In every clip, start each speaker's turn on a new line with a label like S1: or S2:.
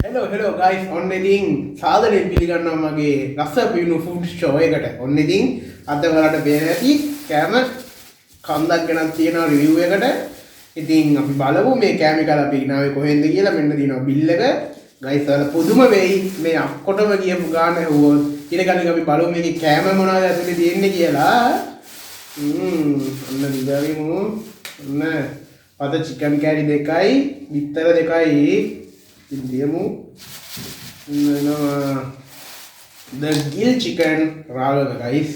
S1: hello guys ඔන්න ඉතින් සාදරයෙන් පිළිගන්නවා මගේ රස පිණු ෆුඩ් ෂෝ එකට. ඔන්න ඉතින් අද ඔයාලට පේන ඇති කෑම කන්දක් ගෙනත් තියෙනවා රිවිව් එකට. ඉතින් අපි බලමු මේ කෑම එක අපි ගෙනාවේ කොහෙන්ද කියලා. මෙන්න තියෙනවා බිල් එක. guys ඔයාලා පුදුම වෙයි මේ අක්කොටම කියපු ගාන ඇහුවොත්. ඊට කලින් අපි බලමු මේකේ කෑම මොනවද ඇතුලේ තියෙන්නේ කියලා. ඔන්න දිගාරිමු. ඔන්න අද චිකන් කෑලි දෙකයි, බිත්තර දෙකයි Indiamu the gill chicken raga guys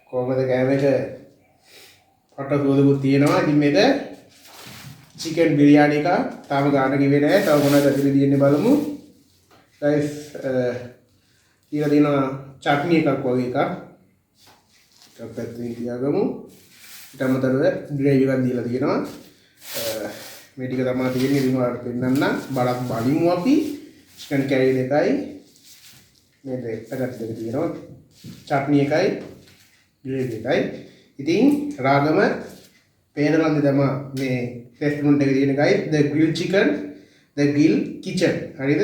S1: කොහමද කෑම එක පට සෝදකුත් තියෙනවා. ඉතින් මේක chicken biryani එක තාම ගාන කිව්වේ නැහැ. තව මොනවද ඇතුලේ තියෙන්නේ බලමු guys. ඊළඟ දිනවා චට්නි එකක් වගේ එකක් පැත්තකින් තියාගමු. ඊට අමතරව ග්‍රේවි එකක් දීලා තියෙනවා. මේ ටික තමයි තියෙන්නේ. ඉතින් ඔයාලට පෙන්නන්න බලක් බලිමු අපි. චිකන් කැරි දෙකයි මේ දෙකක් තියෙනවා. චට්නි එකයි ග්‍රේවි එකයි. ඉතින් රාගම පේනලන්ද තමයි මේ රෙස්ටොරන්ට් එකේ තියෙන guys the grill chicken the grill kitchen හරිද?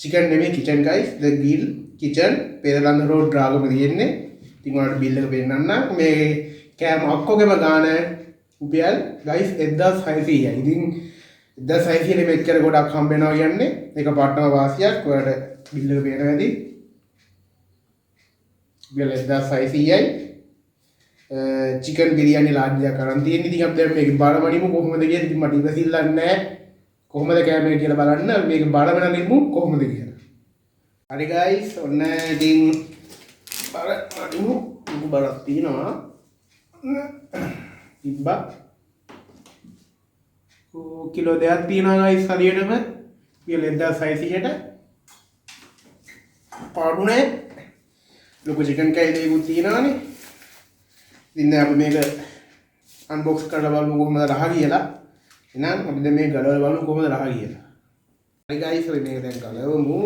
S1: chicken නෙමෙයි kitchen guys the grill kitchen පේනලන්ද road Ragama තියෙන්නේ. ඉතින් ඔයාලට බිල් එක පෙන්නන්න. මේ කෑම ඔක්කොගෙම ගාන උපියල් guys 1600යි. ඉතින් 1600 මෙච්චර ගොඩක් හම්බ වෙනවා කියන්නේ ඒක පාටම වාසියක්. ඔයාලට බිල් එක පේනවා ඇති. බිල් 1600යි. චිකන් බිරියානි ලාඩ් එකක් කරන් තියෙන. ඉතින් අපි දැන් මේක බලමනිමු කොහොමද කියලා. ඉතින් මට ඉවසිල්ලක් නැහැ කොහොමද කෑම එක කියලා බලන්න. මේක බලමනිමු කොහොමද කියලා. හරි guys ඔන්න ඉතින් බලමනිමු. බලක් තියෙනවා. ඉබ්බා කිලෝ දෙකක් තියෙනවා guys හරියටම. පියල් 1600ට පාඩුනේ ලොකු චිකන් කෑලි දෙකක් තියෙනවානේ. ඉතින් දැන් අපි මේක අන්බොක්ස් කරලා බලමු කොහොමද රහ කියලා. එහෙනම් අපි දැන් මේක ගලවලා බලමු කොහොමද රහ කියලා. හරි guys අපි මේක දැන් ගලවමු.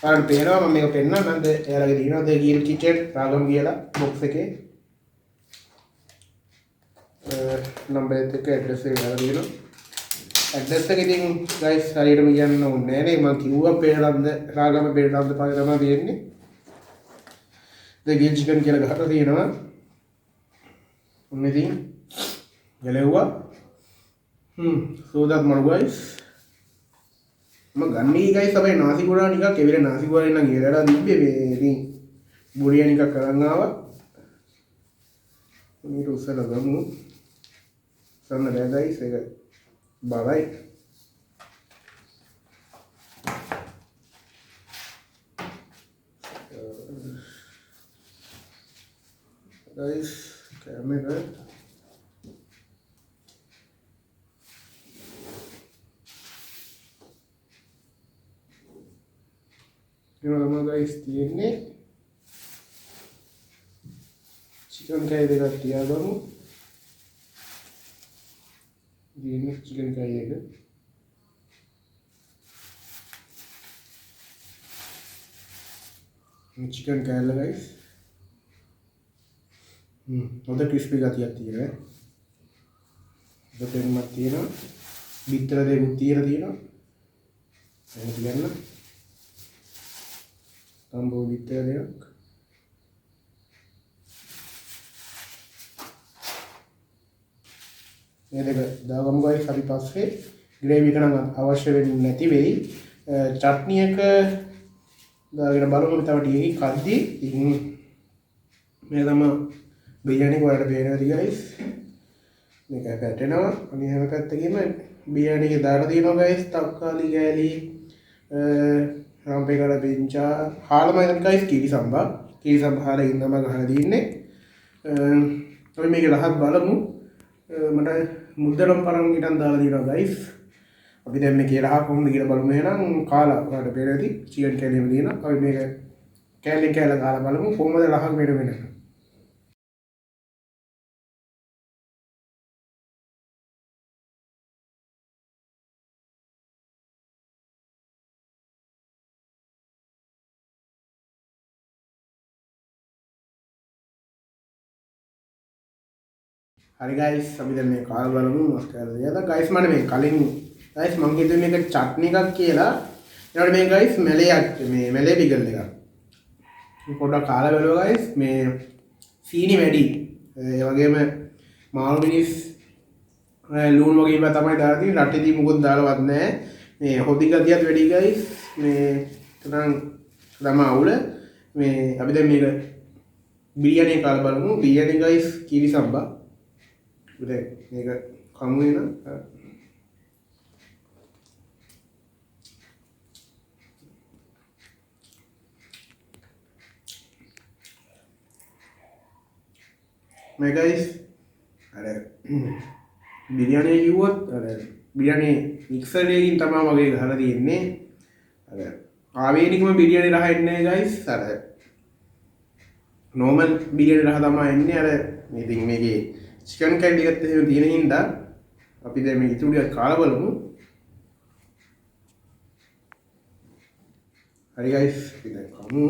S1: බලන්න පේනවා මම මේක පෙන්නන්නම්ද. එයාලගේ තියෙනවා the grill kitchen රාගම් කියලා බොක්ස් එකේ. නම්බර් එක ඇඩ්‍රස් එක දාලා තියෙනවා. ඇඩ්‍රස් එක ඉතින් guys හරියටම කියන්න ඕනේ නෑ නේ. මම කිව්වා පේරලන්ද රාගම පේරලන්ද පාරේ තමයි තියෙන්නේ. the grill chicken කියලා ගහලා තියෙනවා. ඔන්න ඉතින් ගලෙව්වා. සෝදාත් මරු guys. මම ගන්නේ guys අපි නාසි ගෝරා නිකන් කෙවිල නාසි ගෝරා නම් ඉරලා තිබ්බේ මේ ඉතින් බුරියා නිකන් කරන් ආවා. මේක උස්සලා ගමු. සන්න බෑ guys ඒක බරයි. guys camera ini guys තියෙන්නේ chicken කෑලි දෙකක් තියාගමු. ini chicken kaya එක. ini chicken kaya guys. හොඳ crispy ගතියක් තියෙනවා. දෙපෙන්මක් තියෙනවා. බිත්තර දෙකක් තියෙනවා. එහෙනම් කියන්න. තම්බෝ බිත්තර දෙකක්. මේ දෙක දාගමු guys. අපි පස්සේ ග්‍රේවි එක නම් අවශ්‍ය වෙන්නේ නැති වෙයි. චට්නි එක දාගෙන බලමු තව ටිකකින් කද්දී. ඉතින් මේ තමයි බිරියානි වලට පේනවා guys. මේක පැටෙනවා. අනිත් හැම පැත්තකින්ම බිරියානි එක දාලා තියෙනවා guys. තක්කාලි කෑලි රම්පේ කර බෙන්චා හාලමයි guys. කිරි සම්බා හාලේ ඉන්නම ගහලා තියෙන්නේ. අපි මේක රහත් බලමු. මට මුද්දරම් පරන් ඉතින් දාලා දිනවා guys. අපි දැන් මේකේ රහ කොහොමද කියලා බලමු. එහෙනම් කාලා ඔයාලට පේනදී චිකන් කෑලිම දිනවා. අපි මේක කෑලි කාලා බලමු කොහොමද රහ වෙන. හරි guys අපි දැන් මේ කාලා බලමු මොකක්ද කියලා. guys මට මේ කලින් ගයිස් මම හිතුවේ මේක චට්නි එකක් කියලා. ඊට මේ ගයිස් මැලයක් මේ මැලේ පිකල් එකක්. පොඩ්ඩක් කාලා බලුවා ගයිස් මේ සීනි වැඩි. ඒ වගේම මාළු මිනිස් ලුණු වගේ ඒවා තමයි දාලා තියෙන්නේ. රටේදී මොකොත් දාලවත් නැහැ. මේ හොදි ගතියත් වැඩි ගයිස්. මේ තරම් තමයි අවුල. මේ අපි දැන් මේක බිරියානි කාලා බලමු. බිරියානි ගයිස් කීරි සම්බා. දැන් මේක කමු වෙන මේ ගයිස් අර බිරියානි කිව්වොත් අර බිරියානි මික්සර් එකකින් තමයි වගේ ගහලා තියෙන්නේ. අර ආවේනිකම බිරියානි රහ එන්නේ ගයිස්. අර නෝමල් බිරියානි රහ තමයි එන්නේ. අර මේ ඉතින් මේකේ චිකන් කැන්ඩි එකත් එහෙම තියෙන හින්දා අපි දැන් මේ ඉතුරු ටික කාලා බලමු. හරි ගයිස් අපි දැන් කමු.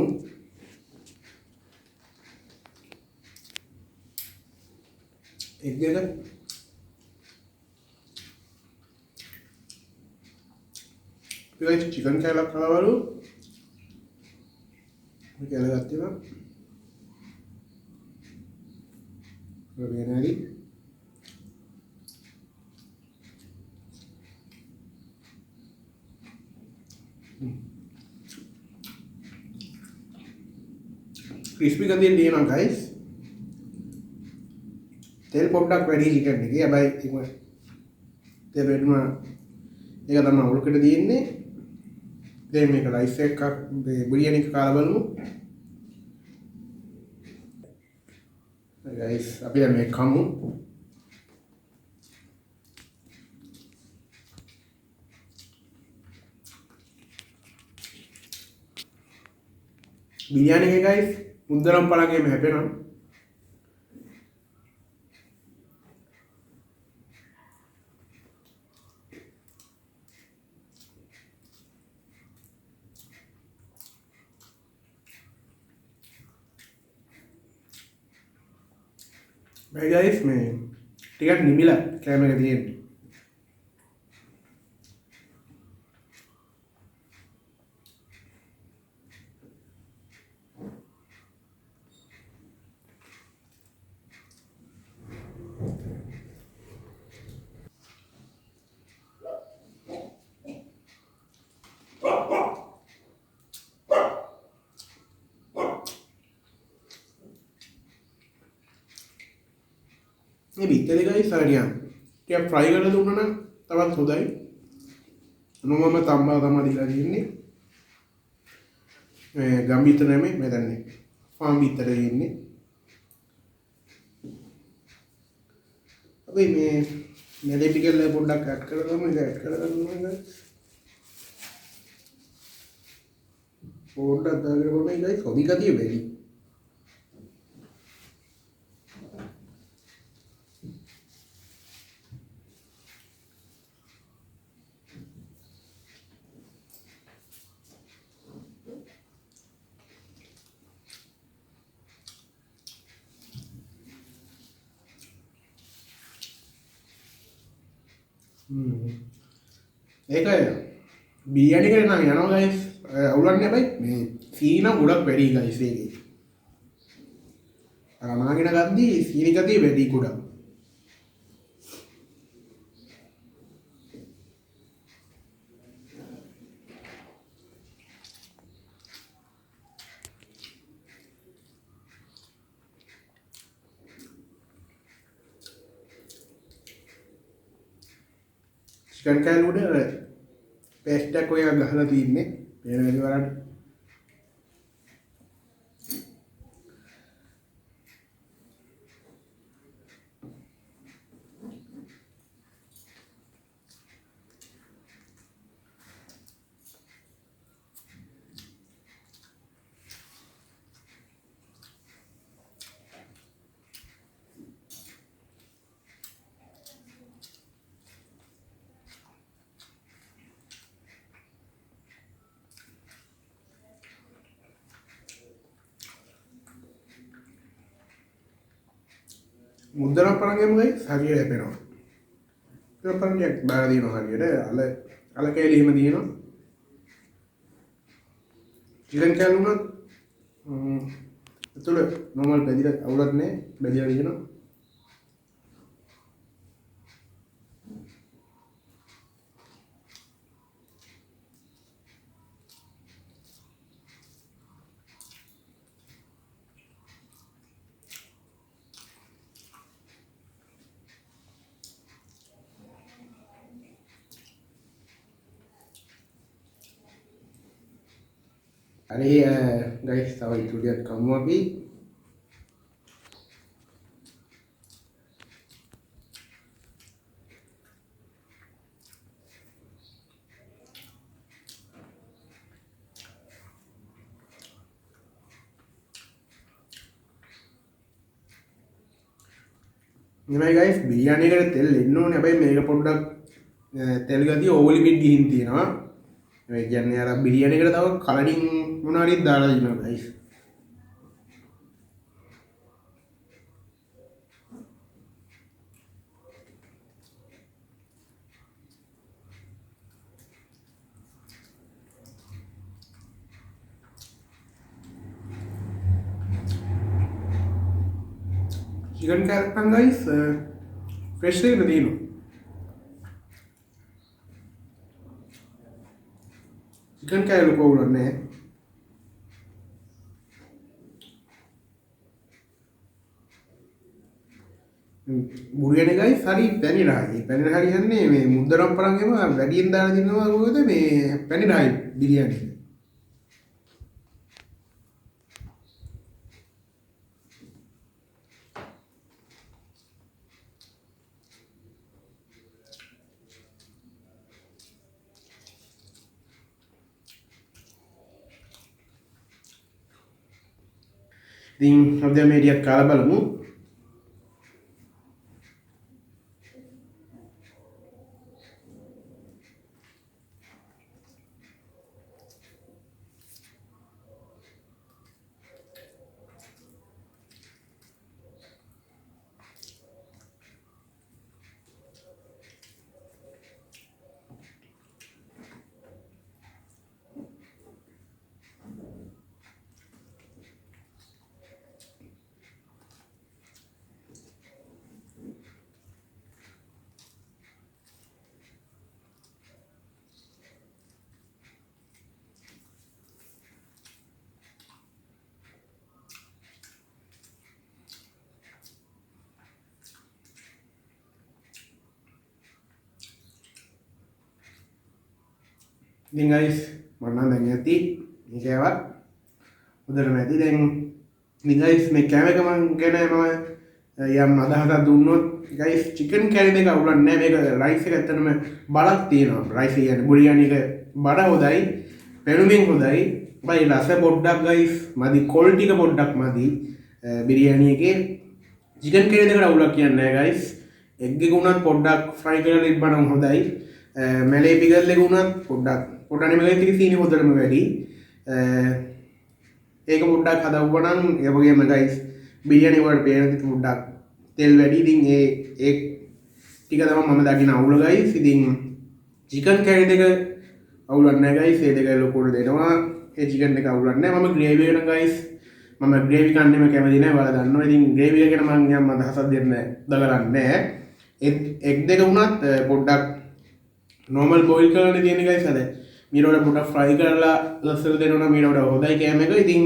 S1: එග් එක ගයිස් චිකන් කෑල්ලක් කාලා බලමු. මේක එලගත්තා. Revenari. Crispy ගතිය තියෙනවා guys. තෙල් පොඩ්ඩක් වැඩි chicken එකේ. හැබැයි ඒක තෙල් වැඩිම ඒක තමයි උල්කට තියෙන්නේ. දැන් මේක රයිස් එකක් බිරියානි එක කාලා බලමු. guys අපි දැන් මේ කමු. බිරියානි එක guys මුද්දරම් පළගෙම හැපෙනවා. Bye guys මේ ටිකක් නිමිලා කැම එක තියෙන්නේ. මේ බිත්තර ගයිස් හරියම් ටිකක් ෆ්‍රයි කරලා දුන්නා නම් තවත් හොඳයි. නොමම තම්බා තමයි දීලා තියෙන්නේ. මේ ගම් බිත්තර නෙමෙයි මම දන්නේ ෆාම් බිත්තර ඉන්නේ. අපි මේ මෙලේ පිකල් පොඩ්ඩක් ඇඩ් කරලා ගමු. ඒක ඇඩ් කරලා ගන්නවා guys. පොඩ්ඩක් දාගෙන කොහොමද guys හොදි ගතිය වැඩි. ඒක බිරියානි කරේ නම් යනවා guys. අවුලක් නෑ බයි. මේ සීනි නම් ගොඩක් වැඩි guys ඒකේ. අර අනාගෙන ගද්දි සීනි ගතිය වැඩි ගොඩක්. चिकन का लूडे पेस्ट को या गहला तीन ने पेन वाली वाला මුද්දරම් පරංගෙම ගයි හරියට හැපෙනවා. ඒක පරංගයක් බාර දිනවා හරියට අල අලකැලි එහෙම තියෙනවා. චිකන් කෑල්ලුනත් ඇතුළ නොමල් බැදිලා අවුලක් නැහැ. බැදිලා තියෙනවා. හරි ගයිස් තව ඉතුරුටියක් කමු අපි. නිමයි ගයිස් බිරියානි එකට තෙල් එන්න ඕනේ. හැබැයි මේක පොඩ්ඩක් තෙල් ගතිය ඕවර් ලිමිට් ගිහින් තියෙනවා. ඒ කියන්නේ අර බිරියානි එකට තව කලරින් මොනවා හරි දාලා දෙනවා guys. Chicken character guys freshly नदीनो चिकन कैरेक्टर को उड़ने बुढ़िया ने गाइस सारी पैनी रहा है मैं मुद्दरम परांगे में वेडियन दाल दिन में वो तो मैं पैनी रहा है बिरयानी ඉතින් අපි මේ ටිකක් කාලා බලමු. ඉතින් guys මම නම් දැන් ඇති මේකවත් උදේට නැති දැන් ඉතින් guys මේ කැම එක මම ගැන මම යම් අදහසක් දුන්නොත් guys chicken curry දෙක අවුලක් නැහැ මේක rice එක ඇත්තටම බලක් තියෙනවා rice කියන්නේ බුරියානි එක බඩ හොදයි පෙනුමින් හොදයි බයි රස පොඩ්ඩක් guys මදි quality එක පොඩ්ඩක් මදි බිරියානි එකේ chicken curry දෙකට අවුලක් කියන්නේ නැහැ guys egg එක උනත් පොඩ්ඩක් fry කරලා ඉබ්බනම් හොදයි මැලේ පිගල් එක උනත් පොඩ්ඩක් නෙමෙයි ටික සීනි හොදටම වැඩි ඒක පොඩ්ඩක් හදවුවා නම් ඒ වගේම guys බිරියානි වලට පේන පොඩ්ඩක් තෙල් වැඩි ඉතින් ඒ ටික තමයි මම දකින අවුල guys ඉතින් chicken curry දෙක අවුලක් නැහැ guys ඒ දෙක ලොකුට දෙනවා ඒ chicken එක අවුලක් නැහැ මම gravy එක නම් guys මම gravy කන්නේම කැමති නැහැ ඔයාලා දන්නවා ඉතින් gravy එක ගැන මම යම් අදහසක් දෙන්න දගලන්නේ egg දෙක උනත් පොඩ්ඩක් normal boil කරන්න තියෙන guys අද මීට පොඩ්ඩක් fry කරලා ලස්සන දෙනවා මීට වඩා හොඳයි කෑම එක. ඉතින්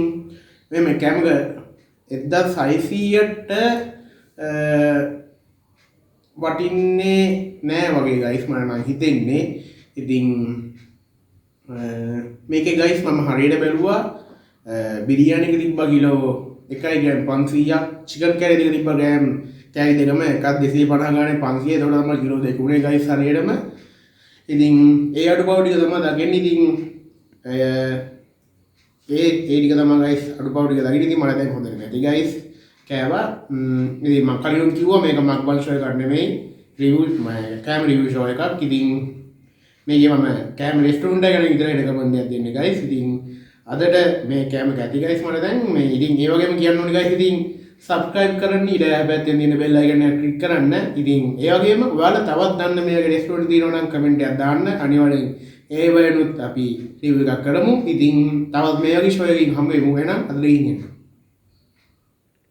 S1: මේ කෑම එක 1600ට වටින්නේ නෑ වගේ guys මම නම් හිතෙන්නේ. ඉතින් මේකේ guys මම හරියට බැලුවා බිරියානි එක තිබ්බා කිලෝ 1.500ක් chicken curry දෙක තිබ්බා ග්‍රෑම් කෑලි දෙකම එකක් 250 ගානේ 500 ඒකට තමයි කිලෝ දෙක උනේ guys හරියටම. ඉතින් ඒ අඩුපාඩු ටික තමයි දකින්නේ. ඉතින් ඒ ටික තමයි guys අඩුපාඩු ටික දකින්නේ. ඉතින් මම දැන් හොඳට නැති guys කෑවා. ඉතින් මම කලින් කිව්වා මේක මක්බන් ෂෝ එකක් නෙමෙයි රිවිව් මම කෑම රිවිව් ෂෝ එකක්. ඉතින් මේකේ මම කෑම රෙස්ටොරන්ට් එක ගැන විතරයි රෙකමන්ඩ් එකක් දෙන්නේ guys. ඉතින් අදට මේ කෑම කැති guys මට දැන් මේ ඉතින් ඒ වගේම කියන්න ඕනේ guys ඉතින් සබස්ක්‍රයිබ් කරන්න ඊට පැත්තෙන් තියෙන බෙල් අයිකන් එක ක්ලික් කරන්න. ඉතින් ඒ වගේම ඔයාලා තවත් දන්න මේ වගේ රෙස්ටෝරන්ට් තියෙනවා නම් කමෙන්ට් එකක් දාන්න. අනිවාර්යෙන් ඒ වෙනුත් අපි රිවිව් එකක් කරමු. ඉතින් තවත් මේ වගේ ෂෝ එකකින් හම්බ වෙමු. එහෙනම් අද ඉන්නේ